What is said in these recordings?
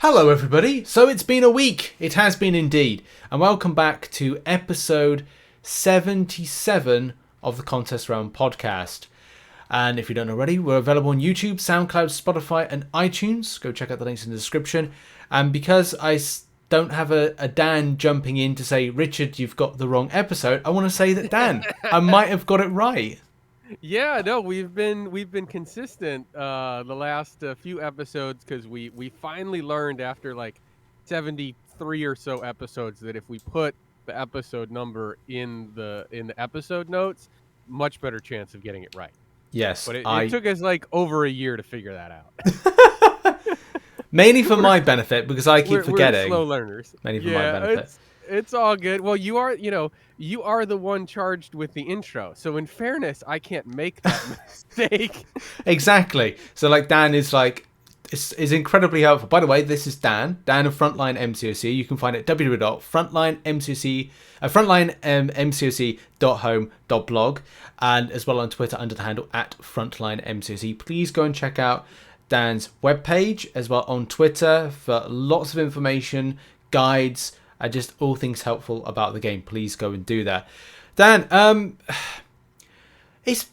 Hello everybody, so it's been a week, it has been indeed, and welcome back to episode 77 of the Contest Realm podcast. And if you don't know already, we're available on YouTube, SoundCloud, Spotify and iTunes. Go check out the links in the description. And because I don't have a Dan jumping in to say, Richard, you've got the wrong episode, I want to say that, Dan, I might have got it right. Yeah, no, we've been consistent the last few episodes because we finally learned after like 73 or so episodes that if we put the episode number in the episode notes, much better chance of getting it right. Yes, But it took us like over a year to figure that out. Mainly for my benefit because I keep forgetting. We're slow learners. Mainly for my benefit. It's all good. Well, you are the one charged with the intro. So in fairness, I can't make that mistake. Exactly. So like Dan is incredibly helpful. By the way, this is Dan of Frontline MCOC. You can find it at frontlinemcoc.home.blog and as well on Twitter under the handle at frontlinemcoc. Please go and check out Dan's webpage as well on Twitter for lots of information, guides, and just all things helpful about the game. Please go and do that. Dan, it's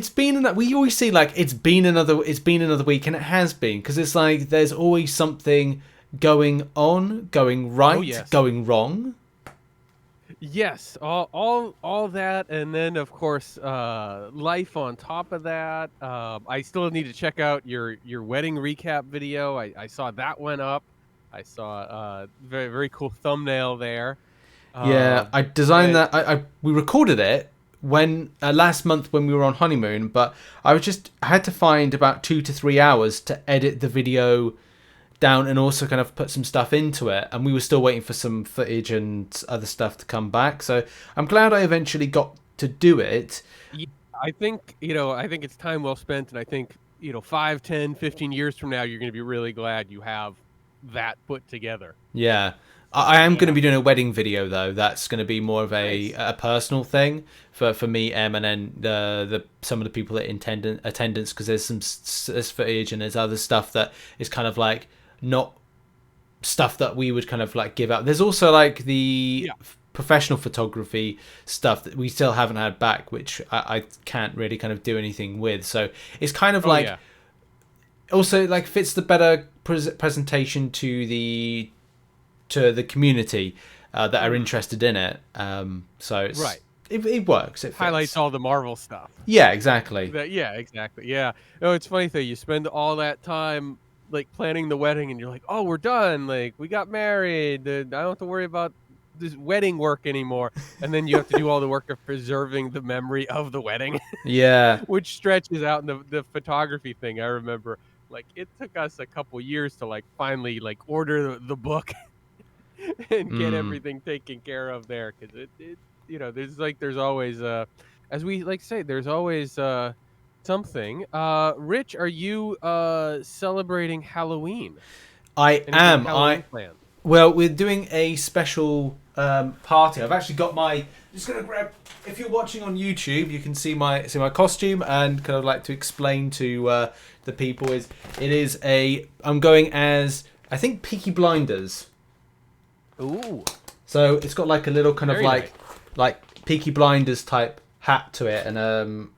been, we always see like it's been another week, and it has been, because it's like there's always something going on, going right, yes. Going wrong. Yes, all that, and then of course life on top of that. I still need to check out your wedding recap video. I saw that went up. I saw a very, very cool thumbnail there. Yeah, I designed that. We recorded it when last month when we were on honeymoon, but I had to find about 2 to 3 hours to edit the video down and also kind of put some stuff into it, and we were still waiting for some footage and other stuff to come back. So I'm glad I eventually got to do it. Yeah, I think it's time well spent, and I think 5, 10, 15 years from now you're going to be really glad you have that put together. Yeah. I am going to be doing a wedding video though. That's going to be more of a personal thing for me, Em, and then some of the people at attendance, because there's footage and there's other stuff that is kind of like not stuff that we would kind of like give out. There's also like the professional photography stuff that we still haven't had back, which I can't really kind of do anything with. So it's kind of also like fits the better presentation to the community that are interested in it. So it's, it works. It highlights all the Marvel stuff. Yeah, exactly. Exactly. Yeah. No, it's funny though. You spend all that time like planning the wedding, and you're like, oh, we're done. Like we got married. I don't have to worry about this wedding work anymore. And then you have to do all the work of preserving the memory of the wedding. Yeah. Which stretches out in the photography thing. I remember like it took us a couple years to like finally like order the book and get everything taken care of there, because it there's always as we like to say, there's always something. Rich, are you celebrating Halloween? I am. Halloween planned? Well, we're doing a special party. I've actually got just gonna grab. If you're watching on YouTube, you can see my costume, and kind of like to explain to the people I'm going as, I think, Peaky Blinders. Ooh. So it's got like a little kind of nice. like Peaky Blinders type hat to it, and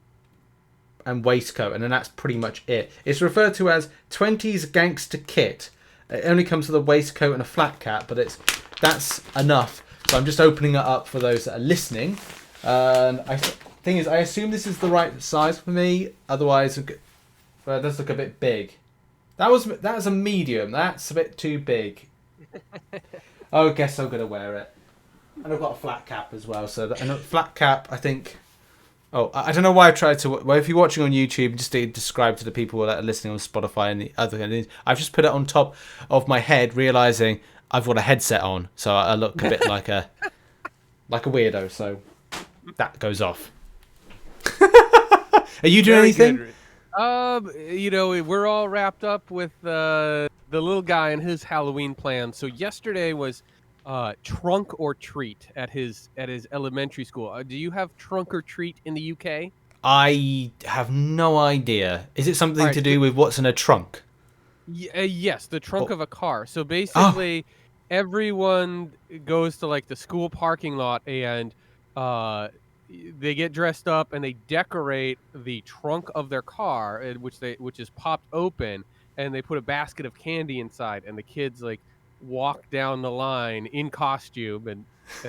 waistcoat, and then that's pretty much it. It's referred to as 20s gangster kit. It only comes with a waistcoat and a flat cap, but that's enough. So I'm just opening it up for those that are listening. And thing is, I assume this is the right size for me. Otherwise, it does look a bit big. That was a medium. That's a bit too big. I guess I'm gonna wear it. And I've got a flat cap as well. So and a flat cap, I think. Oh, I don't know why I tried to. Well, if you're watching on YouTube, just to describe to the people that are listening on Spotify and the other things, I've just put it on top of my head, realizing I've got a headset on, so I look a bit like a weirdo. So that goes off. Are you doing anything? Good. We're all wrapped up with the little guy and his Halloween plan. So yesterday was trunk or treat at his elementary school. Do you have trunk or treat in the UK? I have no idea. Is it something to do with what's in a trunk? Yes, the trunk Oh, of a car. So oh, basically, everyone goes to like the school parking lot and uh, they get dressed up and they decorate the trunk of their car, which is popped open, and they put a basket of candy inside, and the kids like walk down the line in costume and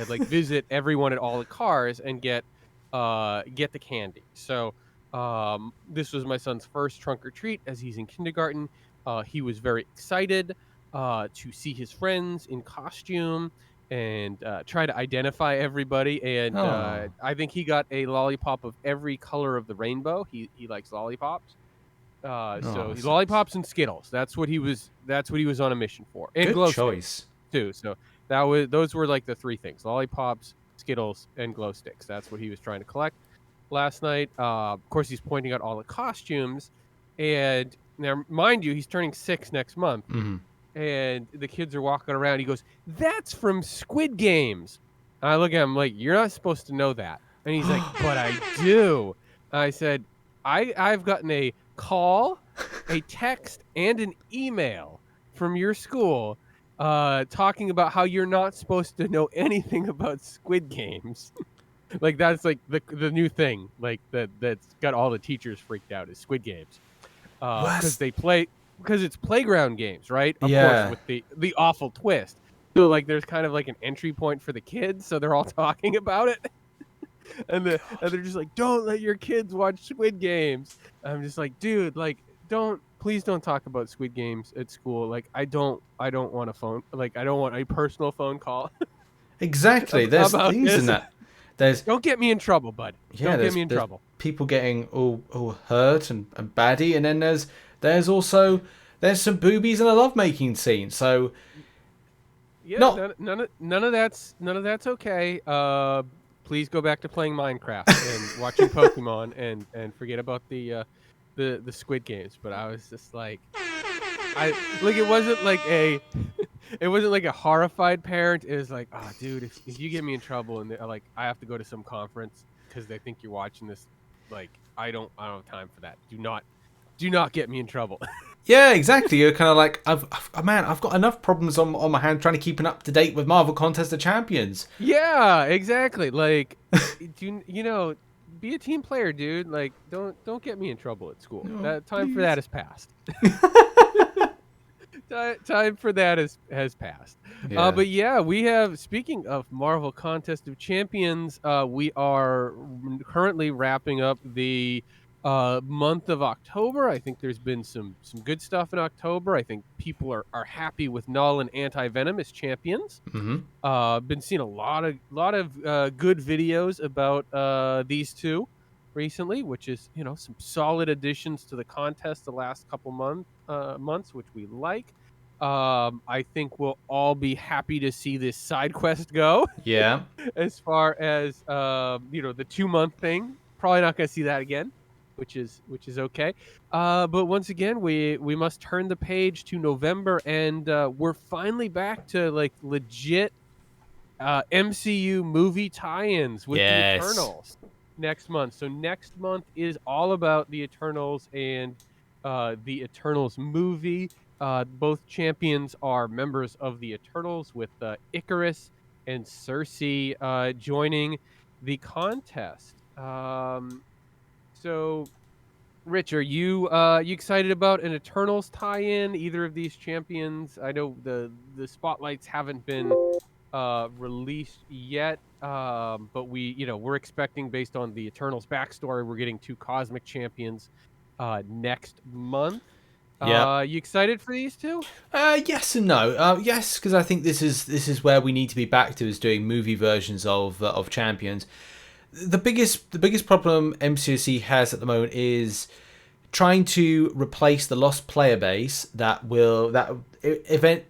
like visit everyone at all the cars and get the candy. So this was my son's first trunk or treat as he's in kindergarten. He was very excited to see his friends in costume and try to identify everybody. And oh, I think he got a lollipop of every color of the rainbow. He likes lollipops. So oh, lollipops and Skittles. That's what he was on a mission for, and good glow sticks choice. too. So those were like the three things: lollipops, Skittles, and glow sticks. That's what he was trying to collect last night. Of course, he's pointing out all the costumes, and now mind you, he's turning 6 next month, Mhm. and the kids are walking around. He goes, "That's from Squid Games." And I look at him like, "You're not supposed to know that." And he's like, "But I do." I said, I've gotten a call, a text, and an email from your school talking about how you're not supposed to know anything about Squid Games." Like that's like the new thing, like that's got all the teachers freaked out is Squid Games, because What's they play because it's playground games, right? Of course, yeah. with the awful twist. So like, there's kind of like an entry point for the kids, so they're all talking about it, and they're just like, "Don't let your kids watch Squid Games." I'm just like, dude, like, please don't talk about Squid Games at school. Like, I don't want a phone, like, I don't want a personal phone call Exactly. There's about things in this. that. There's Don't get me in trouble, bud. yeah. Don't get There's me in there's trouble. people getting all hurt and baddie, and then there's also there's some boobies and a lovemaking scene. So Yeah, not none of that's okay. Please go back to playing Minecraft and watching Pokemon and forget about the Squid Games. But I was just like, it wasn't like a it wasn't like a horrified parent. It was like, oh, dude, if you get me in trouble and like I have to go to some conference because they think you're watching this, like I don't have time for that. Do not get me in trouble. yeah, exactly. You're kind of like man, I've got enough problems on my hand trying to keep an up to date with Marvel Contest of Champions. Yeah, exactly. Like, be a team player, dude. Like, don't get me in trouble at school. No, That time for that please. has passed. Time for that has passed. Yeah. But yeah, we have. Speaking of Marvel Contest of Champions, we are currently wrapping up the month of October. I think there's been some good stuff in October. I think people are happy with Null and Anti Venom as champions. Mhm. Been seeing a lot of good videos about these two recently, which is some solid additions to the contest the last couple months, which we like. I think we'll all be happy to see this side quest go. Yeah. As far as the 2 month thing, probably not going to see that again, which is okay. But once again, we must turn the page to November, and we're finally back to like legit MCU movie tie-ins with the Yes. Eternals next month. So next month is all about the Eternals and the Eternals movie. Both champions are members of the Eternals, with Ikaris and Sersi joining the contest. So Rich, are you excited about an Eternals tie-in? Either of these champions? I know the spotlights haven't been released yet, but we're expecting, based on the Eternals backstory, we're getting two cosmic champions next month. Yep. You excited for these two? Yes and no. Yes, because I think this is where we need to be back to, is doing movie versions of champions. The biggest problem MCOC has at the moment is trying to replace the lost player base that event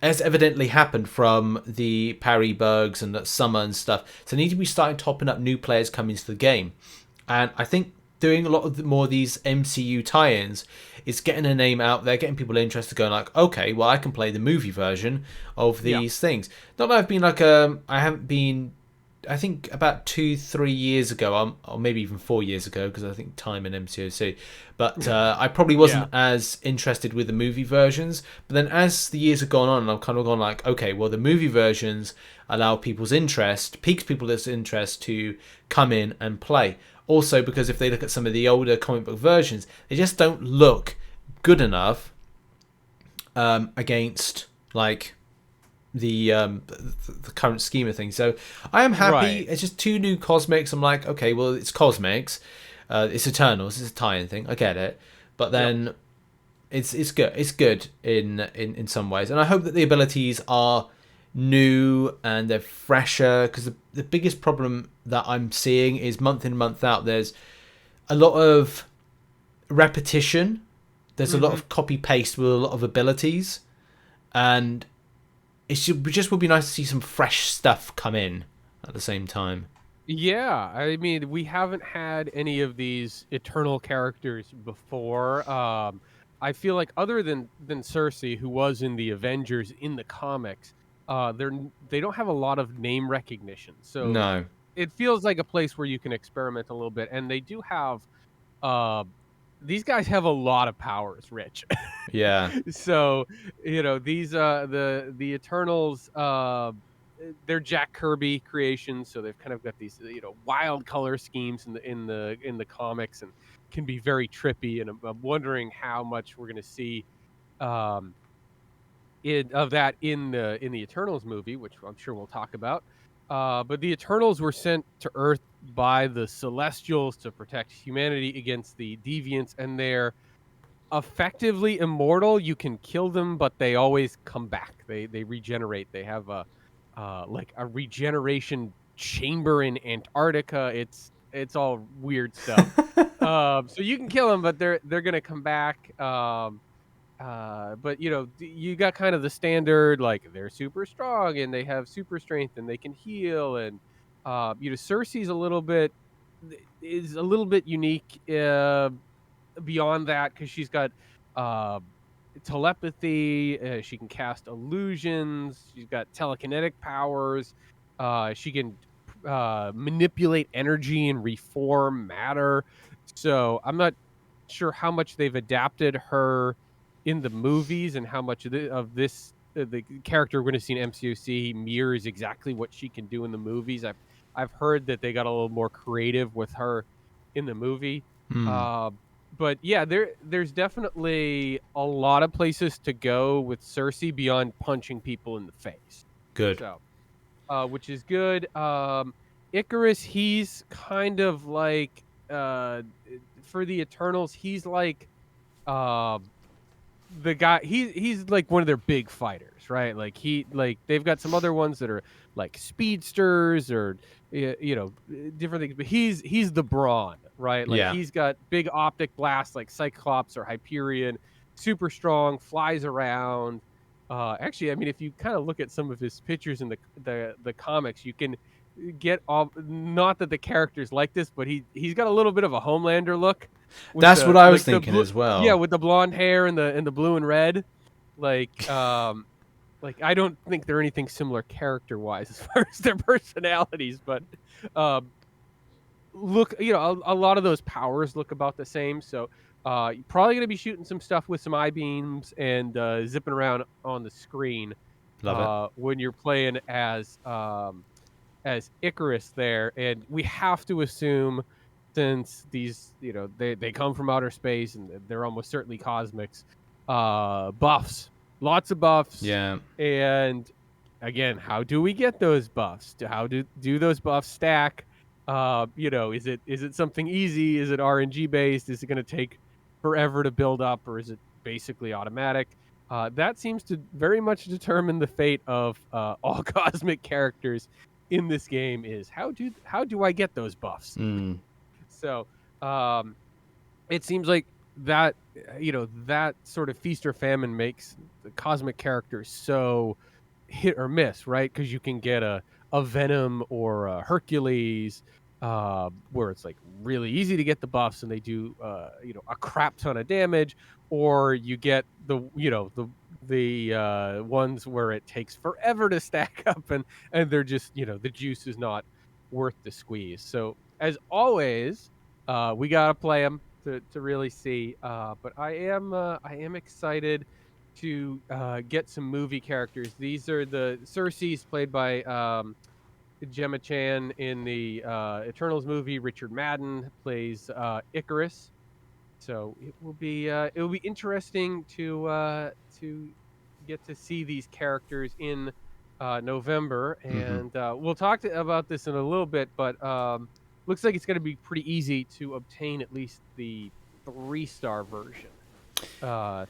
has evidently happened from the parry bugs and that summer and stuff. So they need to be starting topping up new players coming into the game, and I think doing a lot of more of these MCU tie-ins is getting a name out there, getting people interested, going like, okay, well, I can play the movie version of Yeah. these things. Not that I've been like I haven't been I think about 2-3 years ago, or maybe even 4 years ago, because I think time in MCOC. But I probably wasn't Yeah. as interested with the movie versions. But then as the years have gone on, I've kind of gone like, okay, well the movie versions allow piques people's interest to come in and play. Also, because if they look at some of the older comic book versions, they just don't look good enough against like the current scheme of things. So I am happy. Right. It's just two new cosmics. I'm like, okay, well, it's cosmics, it's Eternals, it's a tie-in thing. I get it, but Yep. then it's good. It's good in some ways, and I hope that the abilities are new and they're fresher. Because the biggest problem that I'm seeing is month in month out. There's a lot of repetition. There's a lot Hmm. of copy paste with a lot of abilities, and just would be nice to see some fresh stuff come in at the same time. Yeah, I mean, we haven't had any of these eternal characters before. I feel like other than Sersi, who was in the Avengers in the comics, they don't have a lot of name recognition. So No. it feels like a place where you can experiment a little bit, and they do have uh, these guys have a lot of powers, Rich. Yeah. So these the Eternals, they're Jack Kirby creations, so they've kind of got these wild color schemes in the comics, and can be very trippy. And I'm wondering how much we're going to see um, of that in the Eternals movie, which I'm sure we'll talk about. But the Eternals were sent to Earth by the Celestials to protect humanity against the Deviants, and they're effectively immortal. You can kill them, but they always come back. They regenerate. They have a like a regeneration chamber in Antarctica. It's all weird stuff. So you can kill them, but they're gonna come back. But you got kind of the standard, like they're super strong and they have super strength and they can heal. And Cersei's is a little bit unique beyond that, because she's got uh, telepathy. She can cast illusions. She's got telekinetic powers. She can manipulate energy and reform matter. So I'm not sure how much they've adapted her in the movies, and how much of this the character we're going to see in MCOC mirrors exactly what she can do in the movies. I've heard that they got a little more creative with her in the movie. Hmm. Uh, but yeah, there's definitely a lot of places to go with Cersei beyond punching people in the face. Good. So, which is good. Ikaris, he's kind of like for the Eternals, he's like uh, the guy. He's like one of their big fighters, right? Like they've got some other ones that are like speedsters or different things, but he's the brawn, right? Like Yeah. he's got big optic blasts like Cyclops or Hyperion, super strong, flies around. Actually, I mean, if you kind of look at some of his pictures in the comics, you can get all, not that the character's like this, but he's got a little bit of a Homelander look with That's what the I was like the thinking blue, as yeah, well. with the blonde hair and the blue and red. Like I don't think they're anything similar character wise as far as their personalities, but um look, a lot of those powers look about the same. So you're probably going to be shooting some stuff with some eye beams and zipping around on the screen Love it. when you're playing as Ikaris there. And we have to assume, since these, they come from outer space and they're almost certainly cosmics, buffs, lots of buffs. Yeah. And again, how do we get those buffs? How do those buffs stack? Is it something easy? Is it RNG based? Is it going to take forever to build up, or is it basically automatic? That seems to very much determine the fate of all cosmic characters in this game. Is how do I get those buffs? Mm. So um, it seems like that sort of feast or famine makes the cosmic characters so hit or miss, right? Because you can get a Venom or a Hercules, where it's like really easy to get the buffs and they do a crap ton of damage, or you get the ones where it takes forever to stack up, and they're just the juice is not worth the squeeze. So as always, we gotta play them to really see. But I am excited to get some movie characters. These are the Sersi's played by Gemma Chan in the Eternals movie. Richard Madden plays Ikaris. So it will be interesting to get to see these characters in November, Mm-hmm. and we'll talk about this in a little bit. But looks like it's going to be pretty easy to obtain at least the 3-star version,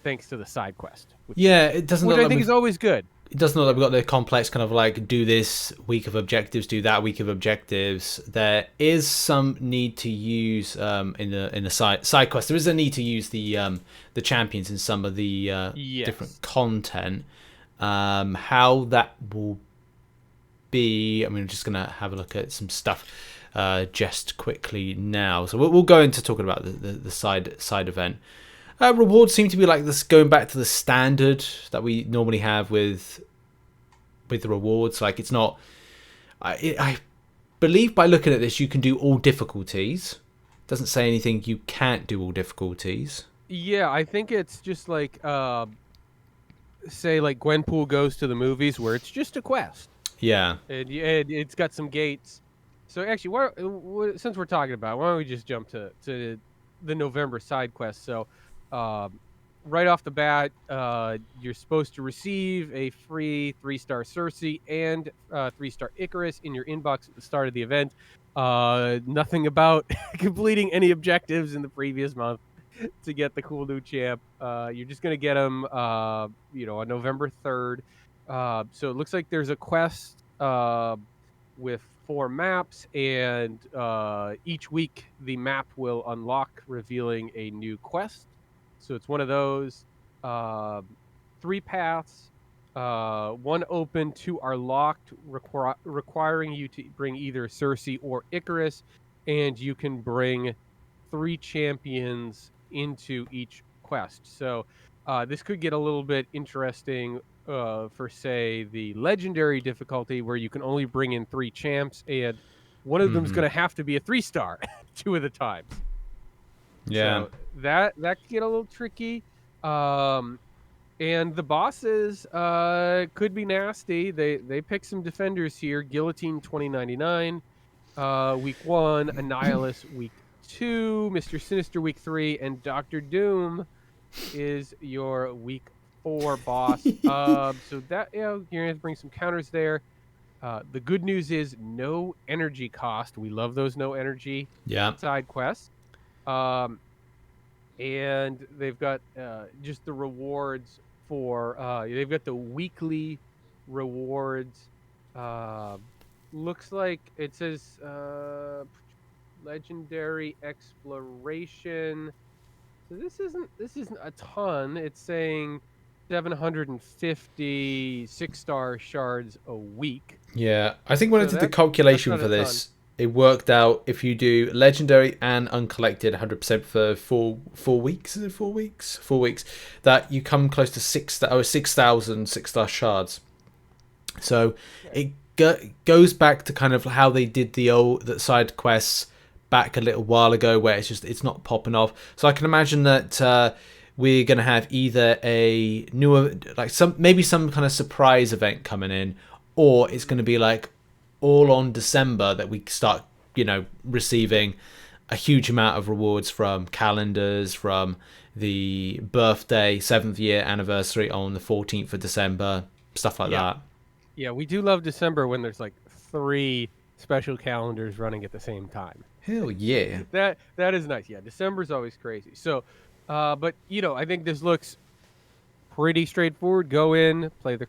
thanks to the side quest, Yeah, it doesn't which look I like think is always good. it doesn't look Yeah. like we've got the complex kind of like do this week of objectives, do that week of objectives. There is some need to use in the side quest. There is a need to use the champions in some of the different Yes. content. How that will be, I mean, I'm just gonna have a look at some stuff just quickly now. So we'll go into talking about the side event. Rewards seem to be like this, going back to the standard that we normally have with the rewards. Like it's not. I believe by looking at this, you can do all difficulties. Doesn't say anything. You can't do all difficulties. Yeah, I think it's just like say like Gwenpool goes to the movies, where it's just a quest. Yeah. And it's got some gates. So actually, since we're talking about it, why don't we just jump to the November side quest? So, right off the bat, you're supposed to receive a free 3-star Sersi and 3-star Ikaris in your inbox at the start of the event. Nothing about completing any objectives in the previous month to get the cool new champ. You're just gonna get them, on November 3rd. So it looks like there's a quest with 4 maps, and each week the map will unlock, revealing a new quest. So it's one of those 3 paths. 1 open, 2 are locked, requiring you to bring either Sersi or Ikaris, and you can bring 3 champions into each quest. So this could get a little bit interesting for, say, the legendary difficulty, where you can only bring in 3 champs, and one of them's Mm-hmm. going to have to be a 3-star 2 of the times. Yeah. So that could get a little tricky. And the bosses could be nasty. They pick some defenders here. Guillotine 2099, week 1, Annihilus week 2, Mr. Sinister week 3, and Doctor Doom is your week 4 boss. So that, you're gonna have to bring some counters there. The good news is no energy cost. We love those no energy Yeah. side quests. And they've got just the rewards for they've got the weekly rewards. Looks like it says legendary exploration. So this isn't a ton. It's saying 750 6-star shards a week. Yeah. I think when I So did the that's calculation not for a ton. this, it worked out if you do legendary and uncollected 100% for 4 weeks. Is it 4 weeks? 4 weeks. That you come close to 6,000 6-star shards. So it goes back to kind of how they did the side quests back a little while ago, where it's not popping off. So I can imagine that we're gonna have either a newer, like maybe some kind of surprise event coming in, or it's gonna be like all on December that we start, receiving a huge amount of rewards from calendars, from the birthday 7th year anniversary on the 14th of December, stuff like that. Yeah, we do love December when there's like 3 special calendars running at the same time. Hell yeah. That is nice. Yeah, December's always crazy. So, but I think this looks pretty straightforward. Go in, play the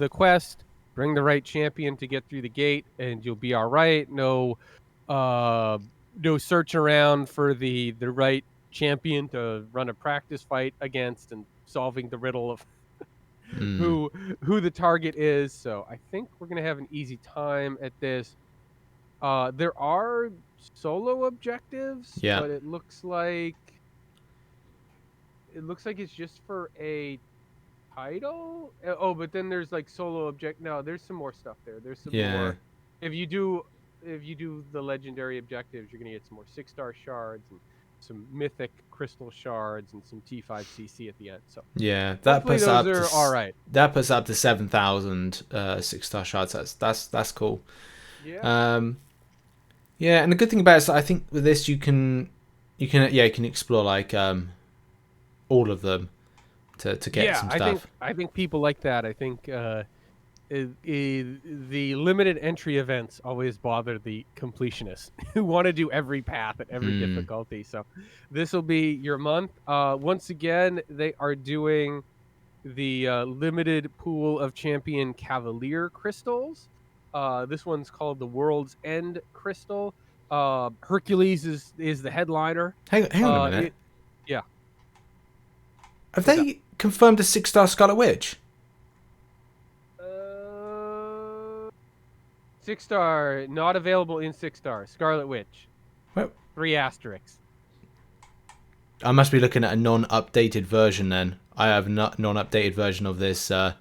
quest, bring the right champion to get through the gate, and you'll be all right. No search around for the right champion to run a practice fight against, and solving the riddle of who the target is. So I think we're gonna have an easy time at this. There are solo objectives, Yeah. but it looks like it's just for a title. Oh, but then there's like solo object. No, there's some more stuff there. There's some more. If you do if you do the legendary objectives, you're gonna get some more 6-star shards and some mythic crystal shards and some T5CC at the end. So Yeah, that hopefully puts those up are to all right. that puts up to 7,000 6-star shards. That's cool. Yeah. Yeah, and the good thing about it is that I think with this you can explore like all of them to get some stuff. I think people like that. I think the limited entry events always bother the completionists who want to do every path at every difficulty. So this will be your month. Once again, they are doing the limited pool of champion Cavalier crystals. This one's called the World's End crystal. Hercules is the headliner. Hang on a minute. Yeah. Have they confirmed a 6-star Scarlet Witch? 6-star, not available in 6-star. Scarlet Witch. Well, 3 asterisks. I must be looking at a non-updated version then. I have non-updated version of this. Right,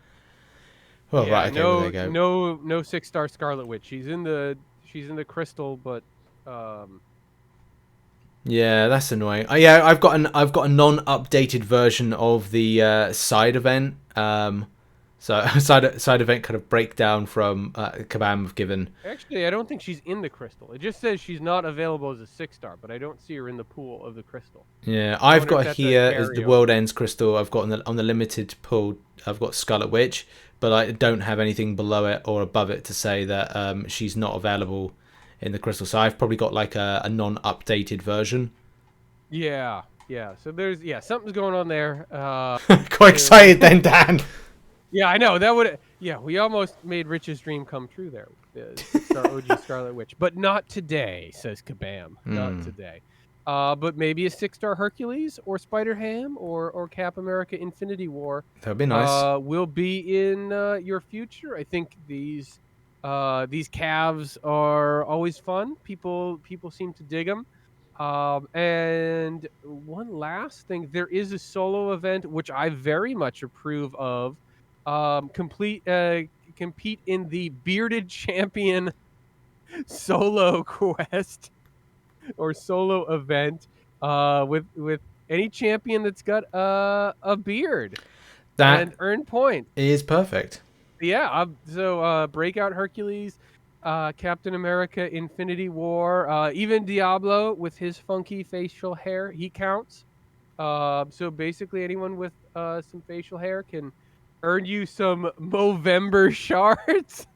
okay, there you go. No 6-star Scarlet Witch. She's in the crystal, but yeah, that's annoying. Yeah, I've got a non-updated version of the side event. So side event kind of breakdown from Kabam have given. Actually, I don't think she's in the crystal. It just says she's not available as a 6-star, but I don't see her in the pool of the crystal. Yeah, I've got here as the World Ends crystal. I've got on the limited pool. I've got Scarlet Witch, but I don't have anything below it or above it to say that she's not available in the crystal. So I've probably got like a non-updated version. Yeah. So there's something's going on there. Quite excited then, Dan. Yeah, I know. That would. Yeah, we almost made Rich's dream come true there. The 6-star OG Scarlet Witch, but not today, says Kabam. Not today. But maybe a 6-star Hercules or Spider-Ham or Cap America Infinity War. That'd be nice. Will be in your future. I think these calves are always fun. People seem to dig them. And one last thing, there is a solo event which I very much approve of. Compete in the Bearded Champion solo quest or solo event with any champion that's got a beard and earn points. Is perfect. Yeah, so Breakout Hercules, Captain America Infinity War, even Diablo with his funky facial hair, he counts. So basically anyone with some facial hair can earn you some Movember shards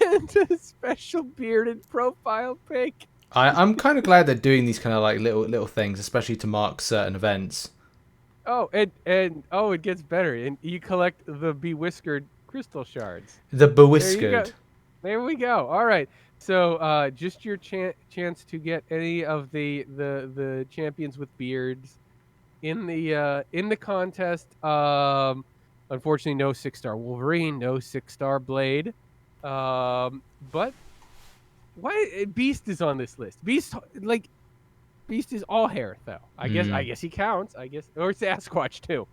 and a special bearded profile pic. I'm kind of glad they're doing these kind of like little things, especially to mark certain events. Oh, and it gets better. And you collect the bewhiskered crystal shards. The bewhiskered. There we go. All right. So just your chance to get any of the champions with beards in the contest. Unfortunately, no 6-star Wolverine, no 6-star Blade. But why Beast is on this list? Beast is all hair though. I guess he counts. I guess, or Sasquatch too.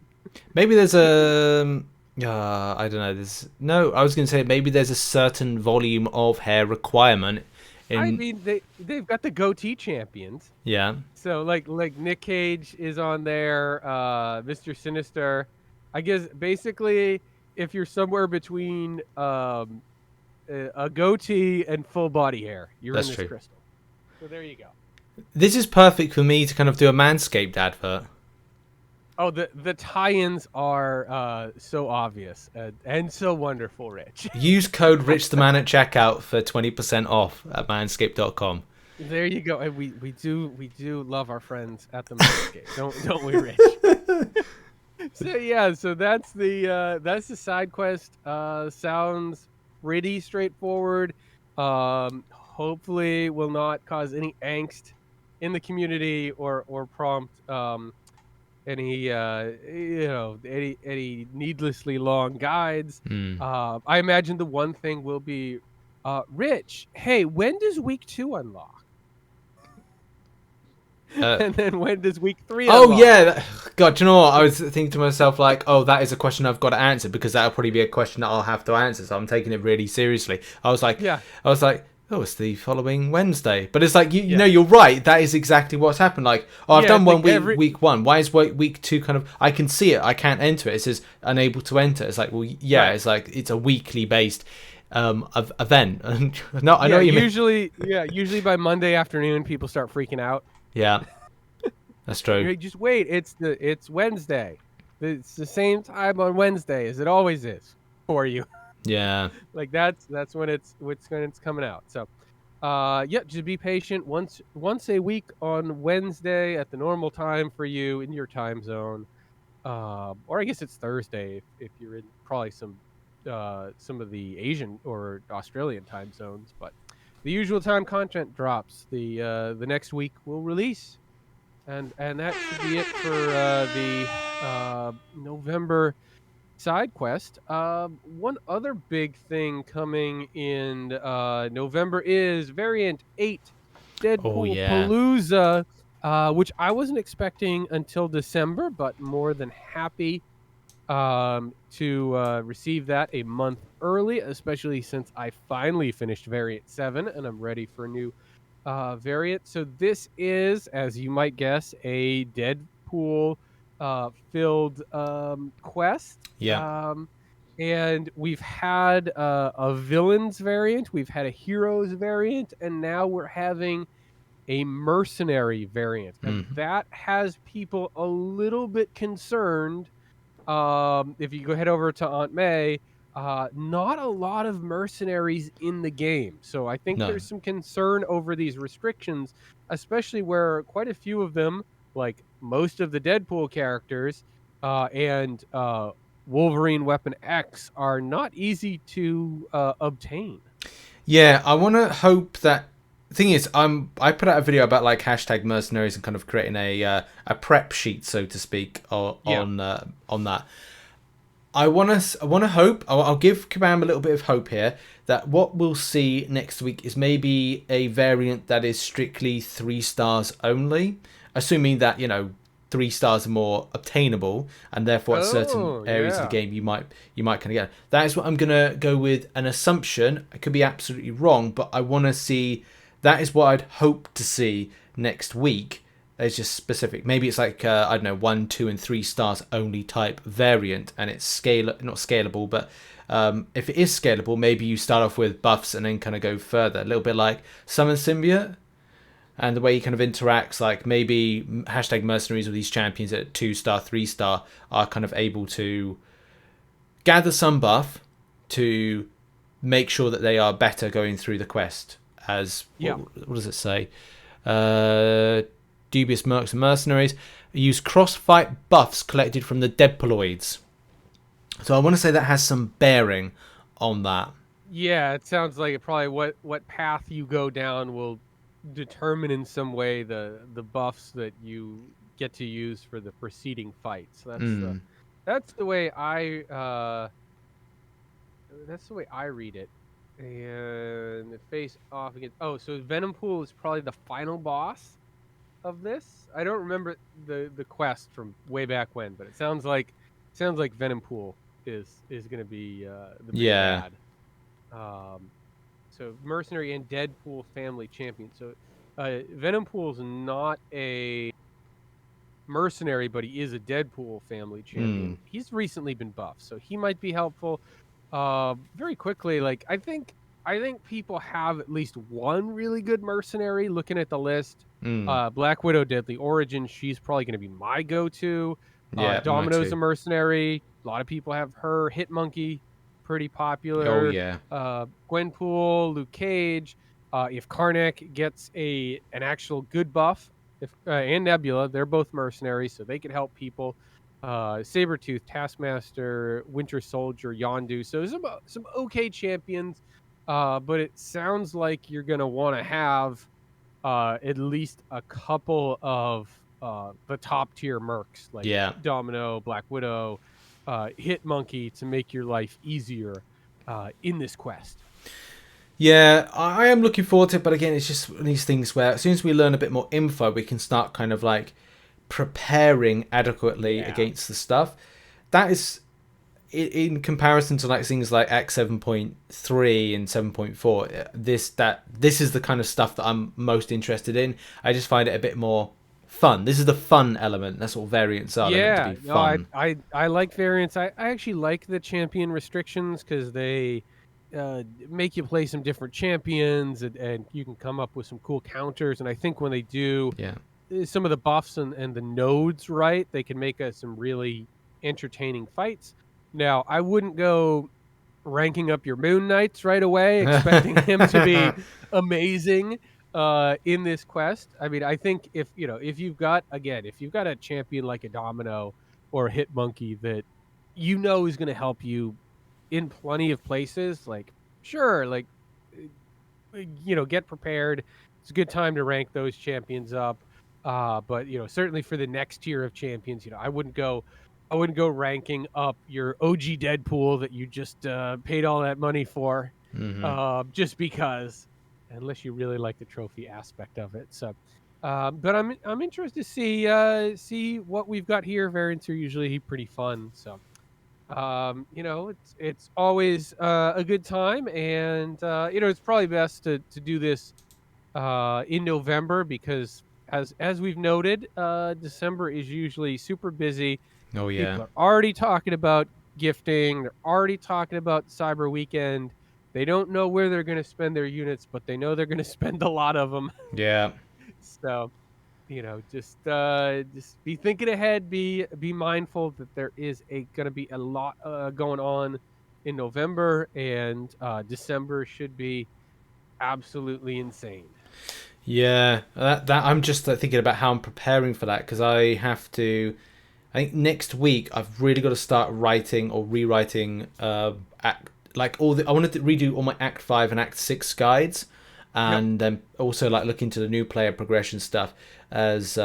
Maybe there's a I don't know. I was going to say maybe there's a certain volume of hair requirement. I mean, they've got the goatee champions. Yeah. So like Nick Cage is on there. Mr. Sinister. I guess basically, if you're somewhere between a goatee and full body hair, you're in this crystal. So there you go. This is perfect for me to kind of do a Manscaped advert. Oh, the tie-ins are so obvious and so wonderful, Rich. Use code RichTheMan at checkout for 20% off at manscaped.com. There you go. And we do love our friends at the Manscaped, don't we, Rich? So that's the side quest. Sounds pretty straightforward. Hopefully will not cause any angst in the community or prompt any needlessly long guides. I imagine the one thing will be, Rich, hey, when does week 2 unlock? And then when does week 3 unlock? Oh yeah, God, do you know what? I was thinking to myself like, oh, that is a question I've got to answer because that'll probably be a question that I'll have to answer. So I'm taking it really seriously. I was like, oh, it's the following Wednesday. But it's like, you know, you're right. That is exactly what's happened. Like, oh, I've done one week, week 1. Why is week 2 kind of, I can see it. I can't enter it. It says unable to enter. It's like, well, yeah, right. It's like, it's a weekly based event. No, I know what you mean. Usually by Monday afternoon, people start freaking out. Yeah, that's true. Just wait. It's Wednesday. It's the same time on Wednesday as it always is for you. Yeah. Like that's when it's coming out. So, just be patient. Once a week on Wednesday at the normal time for you in your time zone, or I guess it's Thursday if you're in probably some of the Asian or Australian time zones. But the usual time content drops. The next week will release, and that should be it for the November side quest. One other big thing coming in November is Variant 8 Deadpoolooza, which I wasn't expecting until December, but more than happy to receive that a month early, especially since I finally finished Variant 7 and I'm ready for a new variant. So this is, as you might guess, a Deadpool filled quest. Yeah. And we've had a villains variant, we've had a heroes variant, and now we're having a mercenary variant. And that has people a little bit concerned. If you go head over to Aunt May, not a lot of mercenaries in the game. So I think there's some concern over these restrictions, especially where quite a few of them, like most of the Deadpool characters, and Wolverine Weapon X are not easy to obtain. Yeah, I want to hope that. The thing is, I put out a video about like hashtag mercenaries and kind of creating a prep sheet, so to speak, on that. I want to hope. I'll give Kabam a little bit of hope here that what we'll see next week is maybe a variant that is strictly 3 stars only, assuming that 3 stars are more obtainable, and therefore at certain areas of the game you might kind of get. That is what I'm gonna go with, an assumption. I could be absolutely wrong, but I want to see. That is what I'd hope to see next week. It's just specific. Maybe it's like I don't know, 1, 2, and 3 stars only type variant, and it's not scalable, but if it is scalable, maybe you start off with buffs and then kind of go further. A little bit like Summon Symbiote. And the way he kind of interacts, like maybe hashtag mercenaries with these champions at 2 star, 3 star are kind of able to gather some buff to make sure that they are better going through the quest. As what does it say? Dubious mercs and mercenaries use cross-fight buffs collected from the Deadpoolooids. So I want to say that has some bearing on that. Yeah, it sounds like probably what path you go down will determine in some way the buffs that you get to use for the preceding fights. That's the way I read it. And face off against so Venompool is probably the final boss of this. I don't remember the quest from way back when, but it sounds like Venompool is going to be the big bad. So mercenary and Deadpool family champion. So Venompool's not a mercenary, but he is a Deadpool family champion. He's recently been buffed, so he might be helpful. Very quickly, like I think people have at least one really good mercenary. Looking at the list, Black Widow, Deadly Origin. She's probably going to be my go-to. Domino's a mercenary. A lot of people have her. Hitmonkey, pretty popular. Oh yeah. Gwenpool, Luke Cage. If Karnak gets an actual good buff, and Nebula, they're both mercenaries, so they can help people. Sabretooth, Taskmaster, Winter Soldier, Yondu. So some okay champions, but it sounds like you're going to want to have at least a couple of the top tier mercs, like Domino, Black Widow, Hitmonkey, to make your life easier in this quest. Yeah, I am looking forward to it, but again, it's just one of these things where as soon as we learn a bit more info, we can start kind of like preparing adequately against the stuff. That is, in comparison to like things like Act 7.3 and 7.4, this is the kind of stuff that I'm most interested in. I just find it a bit more fun. This is the fun element. That's what variants are. They're meant to Yeah, be no, I fun. I I like variants. I actually like the champion restrictions because they make you play some different champions, and you can come up with some cool counters. And I think when they do Yeah. some of the buffs and the nodes right, they can make us some really entertaining fights. Now, I wouldn't go ranking up your Moon Knights right away, expecting him to be amazing in this quest. I mean, I think if you've got a champion like a Domino or a Hit Monkey that is going to help you in plenty of places, like sure, like get prepared. It's a good time to rank those champions up. But certainly for the next tier of champions, I wouldn't go ranking up your OG Deadpool that you just paid all that money for, just because, unless you really like the trophy aspect of it. So, but I'm interested to see what we've got here. Variants are usually pretty fun. So, it's always a good time, and it's probably best to do this in November because as we've noted, December is usually super busy. Oh yeah. People are already talking about gifting. They're already talking about Cyber Weekend. They don't know where they're going to spend their units, but they know they're going to spend a lot of them. Yeah. So, just be thinking ahead, be mindful that there is going to be a lot going on in November, and December should be absolutely insane. Yeah. That I'm just thinking about how I'm preparing for that because I have to. I think next week I've really got to start writing or rewriting act like all the I wanted to redo all my Act 5 and Act 6 guides, Yep. and then also like look into the new player progression stuff as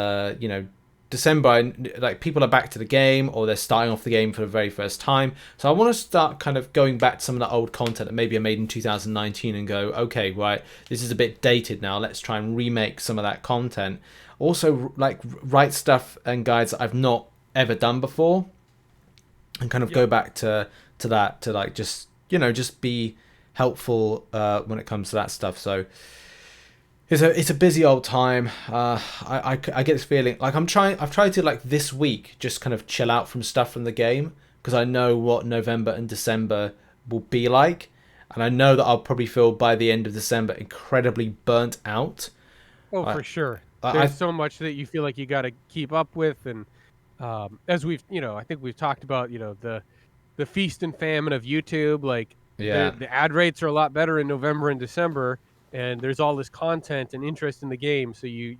December, like people are back to the game or they're starting off the game for the very first time. So I want to start kind of going back to some of the old content that maybe I made in 2019 and go, okay, right, this is a bit dated now. Let's try and remake some of that content. Also, like write stuff and guides that I've not ever done before, and kind of Yep. go back to that to like just be helpful when it comes to that stuff. So it's a busy old time. I get this feeling like I've tried to like this week just kind of chill out from stuff from the game because I know what November and December will be like, and I know that I'll probably feel by the end of December incredibly burnt out. Oh, I for sure. There's I so much that you feel like you got to keep up with, and as I think we've talked about, the feast and famine of YouTube. Like yeah. the ad rates are a lot better in November and December, and there's all this content and interest in the game, so you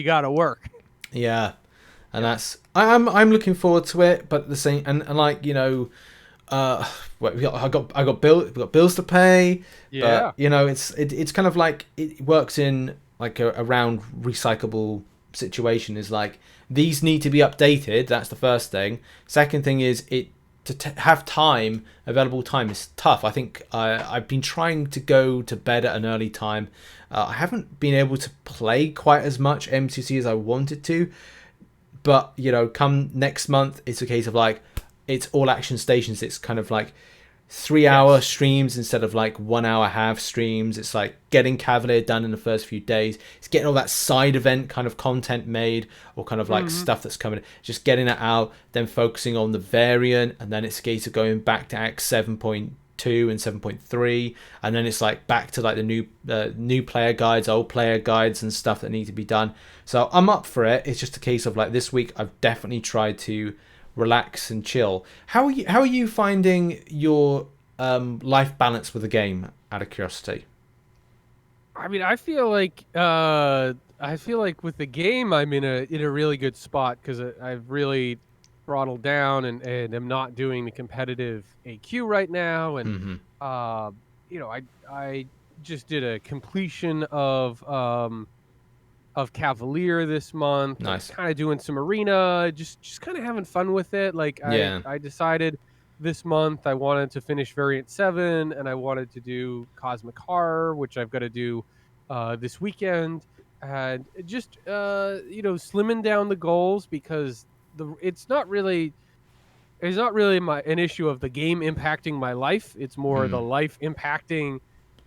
got to work. Yeah, and Yeah. that's I'm looking forward to it, but the same and like we got bills to pay, but Yeah. it's kind of like it works in like a round recyclable situation. Is like these need to be updated. That's the first thing. Second thing is have available time is tough. I think I've been trying to go to bed at an early time. I haven't been able to play quite as much MCC as I wanted to, but come next month, it's a case of like it's all action stations. It's kind of like 3 hour Yes. streams instead of like 1 hour half streams. It's like getting Cavalier done in the first few days. It's getting all that side event kind of content made or kind of like Hmm. stuff that's coming. Just getting it out, then focusing on the variant, and then it's a case of going back to Act 7.2 and 7.3, and then it's like back to like the new player guides, old player guides, and stuff that need to be done. So I'm up for it. It's just a case of like this week I've definitely tried to relax and chill. How are you finding your life balance with the game? Out of curiosity. I mean, I feel like with the game, I'm in a really good spot because I've really throttled down and am not doing the competitive AQ right now, and Mm-hmm. uh, I just did a completion of Cavalier this month. I'm Nice. kind of doing some arena, just kind of having fun with it. Like Yeah. I decided this month I wanted to finish Variant 7 and I wanted to do Cosmic Horror, which I've got to do this weekend, and just slimming down the goals because it's not really it's not really an issue of the game impacting my life. It's more the life impacting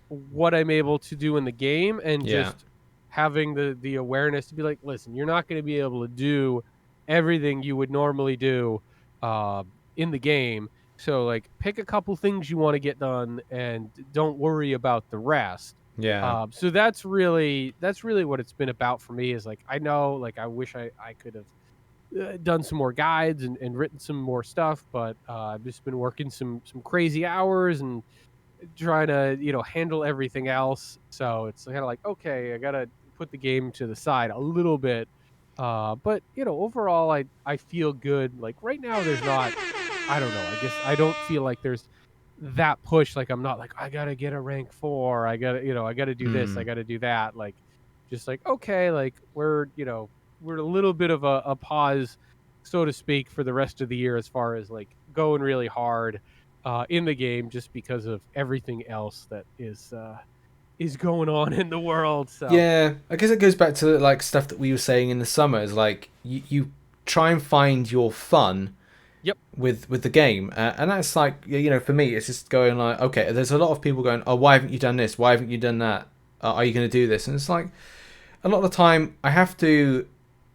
what I'm able to do in the game, and Yeah. just having the awareness to be like, listen, you're not going to be able to do everything you would normally do in the game. So like, pick a couple things you want to get done, and don't worry about the rest. Yeah. So that's really what it's been about for me. Is like, I know, like, I wish I could have done some more guides and written some more stuff, but I've just been working some crazy hours and trying to handle everything else. So it's kind of like, okay, I gotta put the game to the side a little bit. But overall, I feel good. Like right now, there's not. I don't know. I guess I don't feel like there's that push. Like I'm not like, I gotta get a rank 4. I gotta do this. I Mm. gotta do that. Like just like, okay, like we're a little bit of a pause, so to speak, for the rest of the year, as far as like going really hard in the game, just because of everything else that is going on in the world. So Yeah, I guess it goes back to like stuff that we were saying in the summer. Is like you try and find your fun yep. with the game, and that's like, for me it's just going like, okay, there's a lot of people going, oh, why haven't you done this? Why haven't you done that? Are you going to do this? And it's like a lot of the time I have to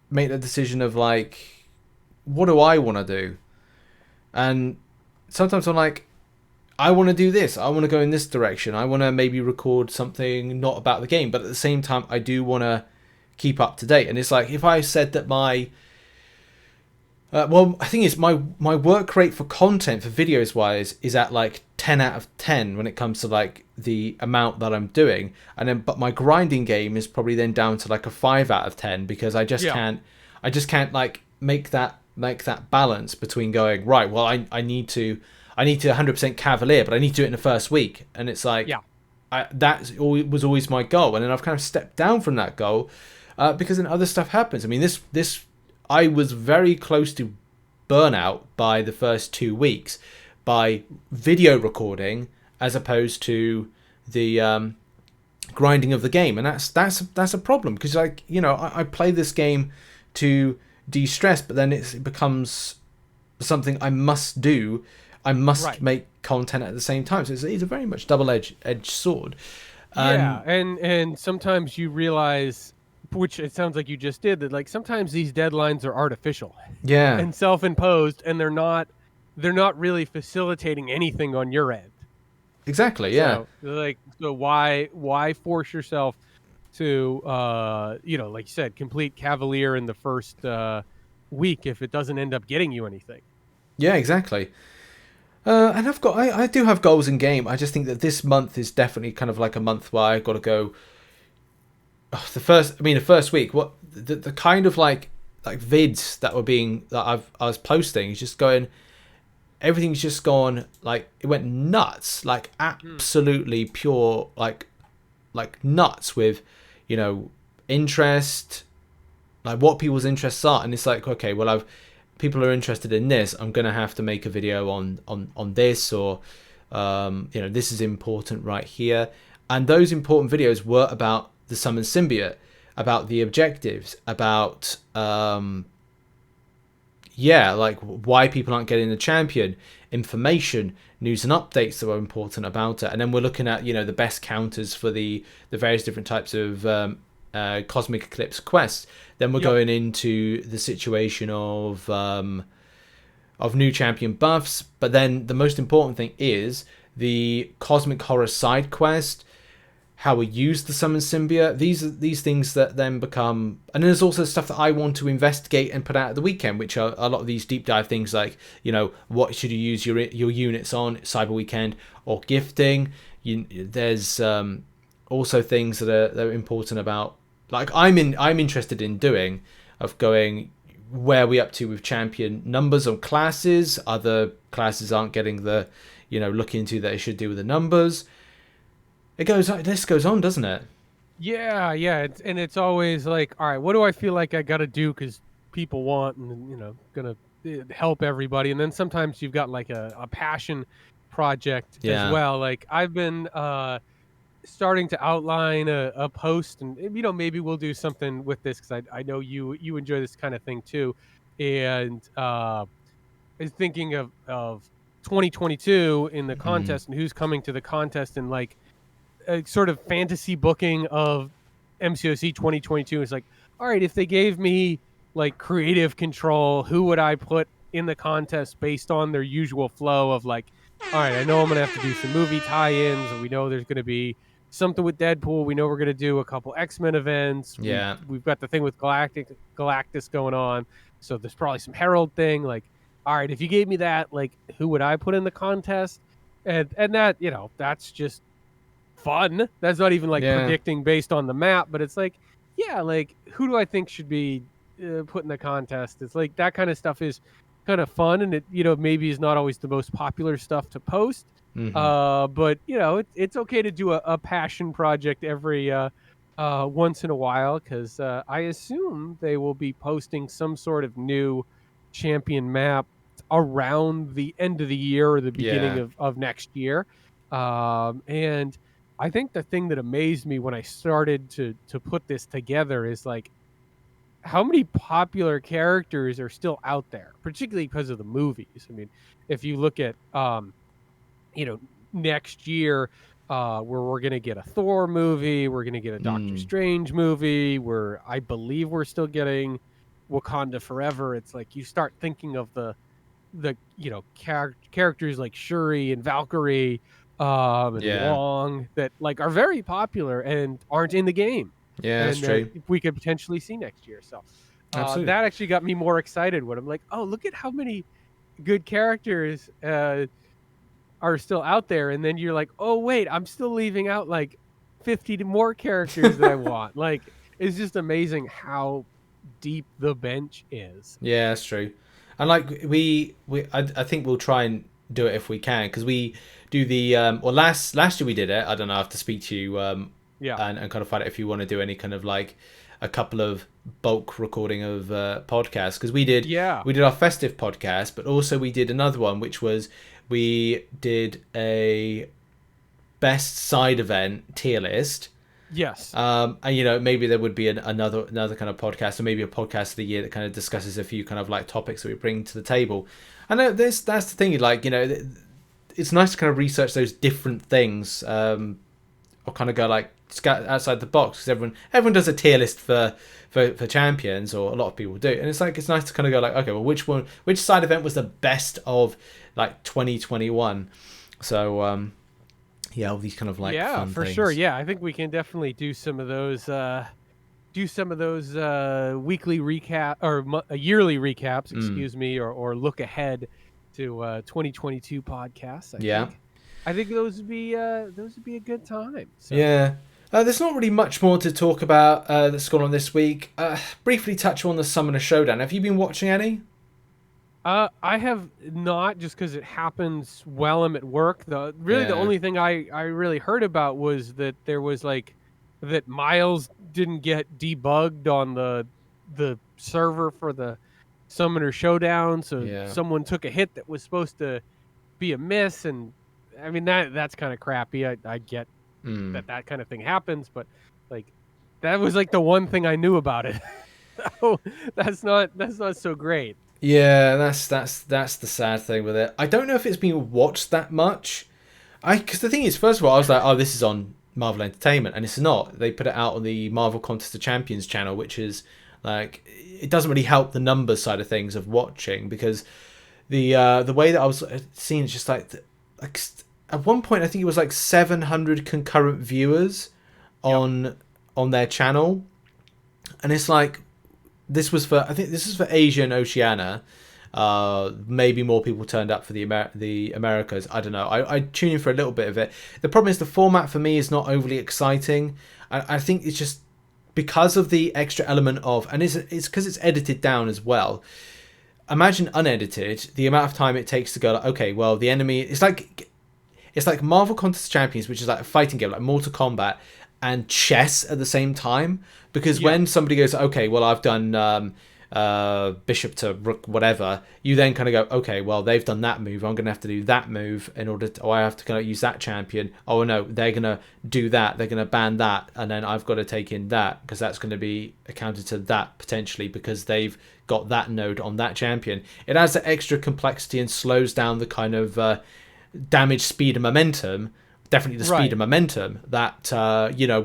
make the decision of like, what do I want to do? And sometimes I'm like, I want to do this. I want to go in this direction. I want to maybe record something not about the game, but at the same time, I do want to keep up to date. And it's like, if I said that my I think it's my work rate for content for videos wise is at like 10 out of 10 when it comes to like the amount that I'm doing, and then but my grinding game is probably then down to like a 5 out of 10 because Yeah. I just can't like make that balance between going, right, well, I need to 100% cavalier, but I need to do it in the first week, and it's like, Yeah. was always my goal, and then I've kind of stepped down from that goal because then other stuff happens. I mean, this I was very close to burnout by the first 2 weeks by video recording as opposed to the grinding of the game, and that's a problem because like I play this game to de-stress, but then it becomes something I must do. I must Right. make content at the same time, so it's a very much double-edged sword. Yeah, And and sometimes you realize, which it sounds like you just did, that like sometimes these deadlines are artificial yeah, and self-imposed, and they're not really facilitating anything on your end. exactly, yeah. So like, so why force yourself to like you said, complete Cavalier in the first week if it doesn't end up getting you anything? Yeah, exactly. And I do have goals in game. I just think that this month is definitely kind of like a month where I got to go. The first week, what the kind of like vids that I was posting is just going. Everything's just gone like it went nuts, like absolutely pure, like nuts with, interest, like what people's interests are, and it's like, okay, well, people are interested in this, I'm gonna have to make a video on this, or this is important right here. And those important videos were about the summon symbiote, about the objectives, about like why people aren't getting the champion, information, news and updates that were important about it. And then we're looking at the best counters for the various different types of Cosmic Eclipse quests. Then we're Yep. going into the situation of new champion buffs. But then the most important thing is the Cosmic Horror side quest, how we use the summon symbiote. These are these things that then become, and then there's also stuff that I want to investigate and put out at the weekend, which are a lot of these deep dive things like, what should you use your units on Cyber Weekend or gifting. There's also things that are important about, like I'm interested in doing, of going, where are we up to with champion numbers on classes. Other classes aren't getting the look into that they should do with the numbers. This goes on, doesn't it? Yeah, yeah, and it's always like, all right, what do I feel like I got to do because people want, and gonna help everybody. And then sometimes you've got like a passion project as Yeah. well. Like I've been starting to outline a post, and maybe we'll do something with this because I know you enjoy this kind of thing too. And is thinking of 2022 in the Mm. contest and who's coming to the contest, and like a sort of fantasy booking of MCOC 2022 is like, all right, if they gave me like creative control, who would I put in the contest based on their usual flow of like, all right, I know I'm gonna have to do some movie tie-ins, and we know there's gonna be something with Deadpool. We know we're gonna do a couple X-Men events. Yeah. We've got the thing with Galactus going on, so there's probably some Herald thing. Like, all right, if you gave me that, like, who would I put in the contest? And that, that's just fun. That's not even like Yeah. predicting based on the map, but it's like, yeah, like who do I think should be put in the contest? It's like that kind of stuff is kind of fun, and it maybe is not always the most popular stuff to post. Mm-hmm. But it's okay to do a passion project every once in a while, because I assume they will be posting some sort of new champion map around the end of the year or the beginning Yeah. of next year. And I think the thing that amazed me when I started to put this together is like how many popular characters are still out there, particularly because of the movies. I mean, if you look at next year, where we're gonna get a Thor movie, we're gonna get a Doctor Mm. Strange movie, where I believe we're still getting Wakanda Forever. It's like you start thinking of the characters like Shuri and Valkyrie, and Yeah. Wong that like are very popular and aren't in the game, Yeah, that's and true. we could potentially see next year. So Absolutely. that actually got me more excited when I'm like, oh, look at how many good characters are still out there, and then you're like, oh wait, I'm still leaving out like 50 more characters that I want. Like, it's just amazing how deep the bench is. Yeah, that's true. And like I think we'll try and do it if we can, because we do the well, last year we did it. I don't know. I have to speak to you Yeah. and kind of find out if you want to do any kind of like a couple of bulk recording of podcasts, because we did Yeah. our festive podcast, but also we did another one which was we did a best side event tier list. Yes. And maybe there would be another kind of podcast, or maybe a podcast of the year that kind of discusses a few kind of like topics that we bring to the table. I know that's the thing, like, it's nice to kind of research those different things, or kind of go like outside the box, because everyone does a tier list for champions, or a lot of people do, and it's nice to kind of go like, okay, well, which side event was the best of like 2021? So yeah, all these kind of like fun for things. sure. Yeah, I think we can definitely do some of those weekly recap or yearly recaps, excuse me, or look ahead to 2022 podcasts. I think those would be a good time. So. Yeah. There's not really much more to talk about that's gone on this week. Briefly touch on the Summoner Showdown. Have you been watching any? I have not, just because it happens while I'm at work. The only thing I really heard about was that there was like that Miles didn't get debugged on the server for the Summoner Showdown, so someone took a hit that was supposed to be a miss, and I mean that's kind of crappy. I get that kind of thing happens, but like that was like the one thing I knew about it. So that's not so great. Yeah, that's the sad thing with it. I don't know if it's been watched that much. Because the thing is, first of all, I was like, oh, this is on Marvel Entertainment, and it's not. They put it out on the Marvel Contest of Champions channel, which is like, it doesn't really help the numbers side of things of watching, because the way that I was seeing, it's just like at one point I think it was like 700 concurrent viewers on their channel, and it's like, I think this is for Asia and Oceania. Maybe more people turned up for the Americas. I don't know. I tuned in for a little bit of it. The problem is the format for me is not overly exciting. I think it's just because of the extra element of, and it's because it's edited down as well. Imagine unedited, the amount of time it takes to go like, okay, well, the enemy, it's like Marvel Contest of Champions, which is like a fighting game, like Mortal Kombat, and chess at the same time. Because when somebody goes, okay, well, I've done bishop to rook, whatever, you then kind of go, okay, well, they've done that move. I'm going to have to do that move in order to, or I have to kind of use that champion. Oh, no, they're going to do that. They're going to ban that. And then I've got to take in that because that's going to be accounted to that potentially because they've got that node on that champion. It adds that extra complexity and slows down the kind of damage, speed, and momentum. Definitely the speed and momentum that,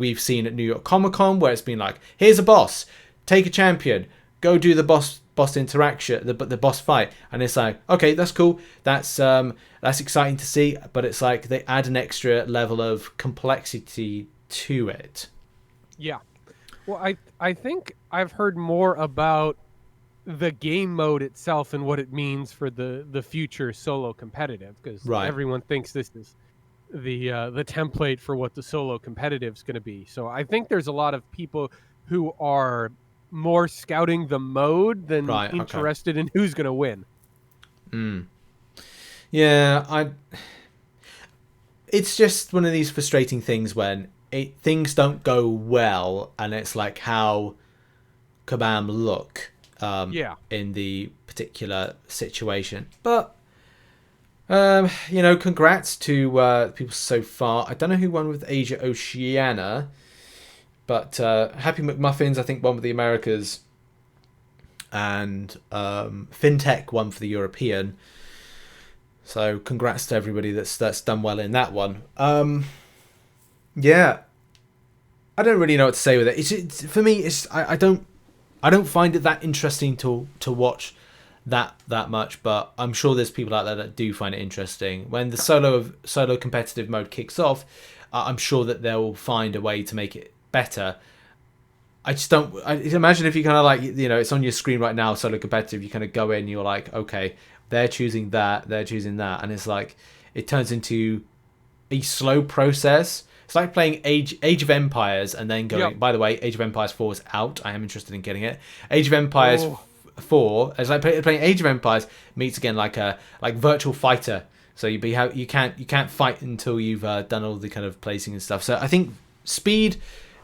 we've seen at New York Comic Con where it's been like, here's a boss, take a champion, go do the boss interaction, the boss fight, and it's like, okay, that's cool, that's exciting to see, but it's like they add an extra level of complexity to it. Yeah, well, I think I've heard more about the game mode itself and what it means for the future solo competitive, because everyone thinks this is the template for what the solo competitive is going to be. So I think there's a lot of people who are more scouting the mode than interested in who's going to win. Yeah, it's just one of these frustrating things when things don't go well, and it's like how Kabam look in the particular situation. But congrats to people so far. I don't know who won with Asia Oceania, but Happy McMuffins, I think, won with the Americas, and FinTech won for the European. So congrats to everybody that's done well in that one. Yeah, I don't really know what to say with it. It's for me, I don't find it that interesting to watch that much, but I'm sure there's people out there that do find it interesting. When the solo competitive mode kicks off, I'm sure that they'll find a way to make it better. I just don't. Imagine if you kind of like, it's on your screen right now, solo competitive. You kind of go in, you're like, okay, they're choosing that, and it's like it turns into a slow process. It's like playing Age of Empires and then going. By the way, Age of Empires 4 is out. I am interested in getting it. Age of Empires 4. It's like playing Age of Empires meets again like Virtual Fighter. So you can't fight until you've done all the kind of placing and stuff. So I think speed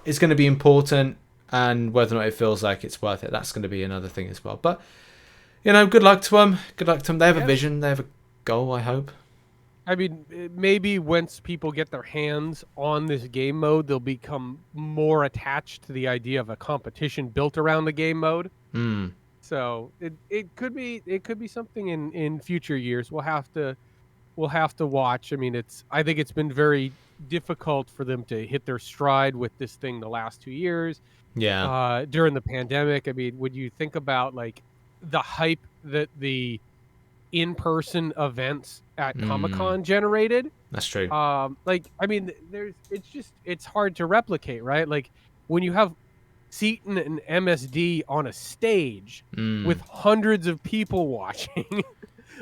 is going to be important, and whether or not it feels like it's worth it, that's going to be another thing as well. But good luck to them. Good luck to them. They have a vision. They have a goal, I hope. I mean, maybe once people get their hands on this game mode, they'll become more attached to the idea of a competition built around the game mode. So it could be something in future years. We'll have to watch. I mean, I think it's been very difficult for them to hit their stride with this thing the last 2 years. Yeah. During the pandemic, I mean, when you think about like the hype that the in-person events at Comic-Con generated, that's true. It's hard to replicate, right? Like when you have Seaton and MSD on a stage with hundreds of people watching,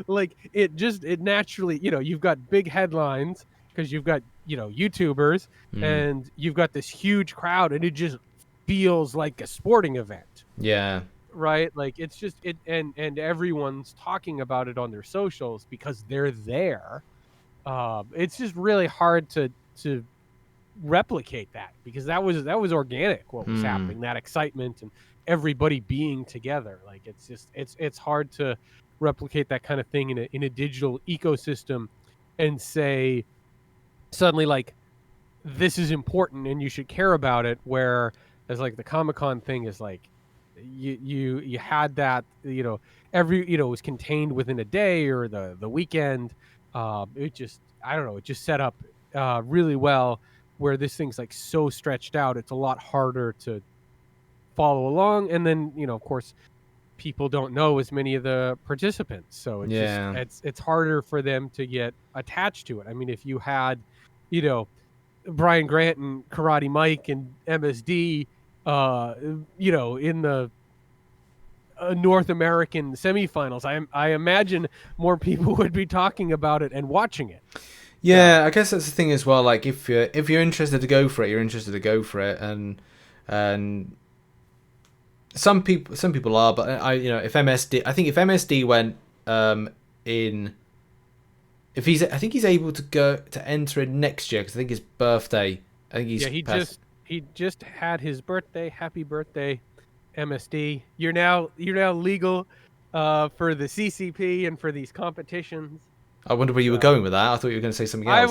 like it naturally, you've got big headlines because you've got, YouTubers and you've got this huge crowd, and it just feels like a sporting event. Yeah. Right? Like it's just and everyone's talking about it on their socials because they're there. It's just really hard to replicate that, because that was organic, what was happening, that excitement and everybody being together. Like it's hard to replicate that kind of thing in a digital ecosystem and say suddenly like this is important and you should care about it, where as like the Comic-Con thing is like you had that, it was contained within a day or the weekend. It just set up really well, where this thing's like so stretched out, it's a lot harder to follow along. And then, of course, people don't know as many of the participants, so it's harder for them to get attached to it. I mean, if you had, Brian Grant and Karate Mike and MSD, in the North American semifinals, I imagine more people would be talking about it and watching it. Yeah, I guess that's the thing as well. Like if you're interested to go for it, you're interested to go for it, and some people are, but if MSD went I think he's able to go to enter in next year, because I think his birthday. I think he just had his birthday. Happy birthday MSD. You're now legal for the CCP and for these competitions. I wonder where you were going with that. I thought you were going to say something else.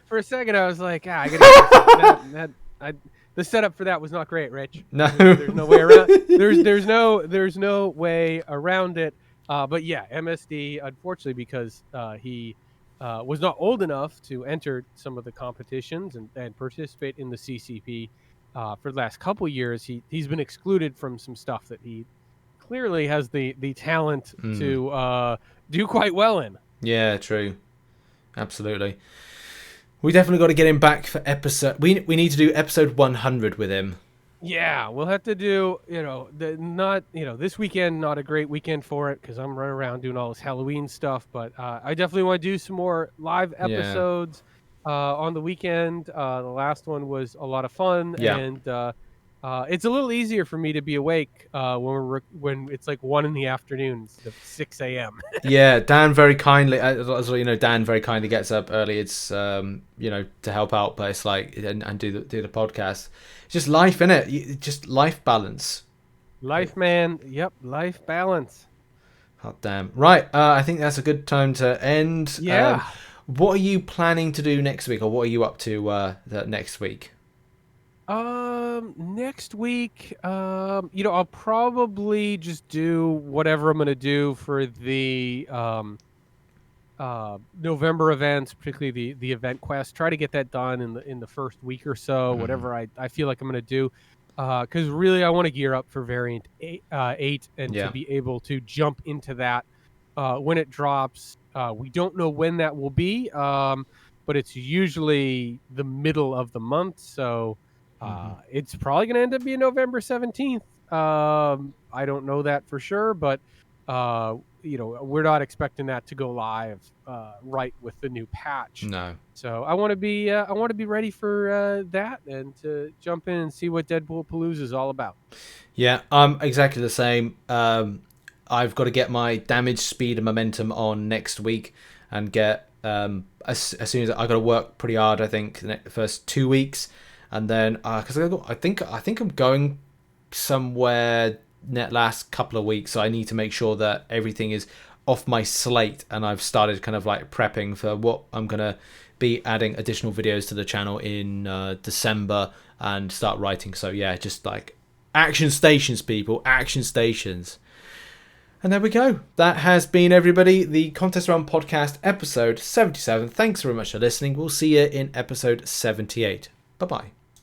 For a second. I was like, I gotta get the setup for that was not great, Rich. No. There's no way around. There's no way around it. But yeah, MSD. Unfortunately, because he was not old enough to enter some of the competitions and participate in the CCP for the last couple years, he's been excluded from some stuff that he clearly has the talent to do quite well in. Yeah, true. Absolutely. We definitely got to get him back for episode. We need to do episode 100 with him. Yeah, we'll have to do. This weekend not a great weekend for it because I'm running around doing all this Halloween stuff. But I definitely want to do some more live episodes on the weekend. The last one was a lot of fun, and it's a little easier for me to be awake when it's like 1 p.m. instead of 6 a.m. Yeah, Dan very kindly, as well, Dan very kindly gets up early. It's to help out, but it's like and do the podcast. It's just life, innit? Just life balance. Life, man. Yep, life balance. Hot damn. Right, I think that's a good time to end. Yeah. What are you planning to do next week, or what are you up to next week? Next week, I'll probably just do whatever I'm gonna do for the November events, particularly the event quest. Try to get that done in the first week or so, whatever I feel like I'm gonna do. Because really I want to gear up for variant 8 and to be able to jump into that when it drops. We don't know when that will be, but it's usually the middle of the month, so it's probably going to end up being November 17th. I don't know that for sure, but we're not expecting that to go live right with the new patch. No. So I want to be ready for that and to jump in and see what Deadpoolooza is all about. Yeah, I'm exactly the same. I've got to get my damage, speed, and momentum on next week, and get as soon as I got to work pretty hard. I think the first 2 weeks, and then because I think I'm going somewhere net last couple of weeks, so I need to make sure that everything is off my slate, and I've started kind of like prepping for what I'm gonna be adding additional videos to the channel in December and start writing. So yeah, just like action stations, people, action stations. And there we go. That has been, everybody, the Contest Run Podcast episode 77. Thanks very much for listening. We'll see you in episode 78. Bye-bye.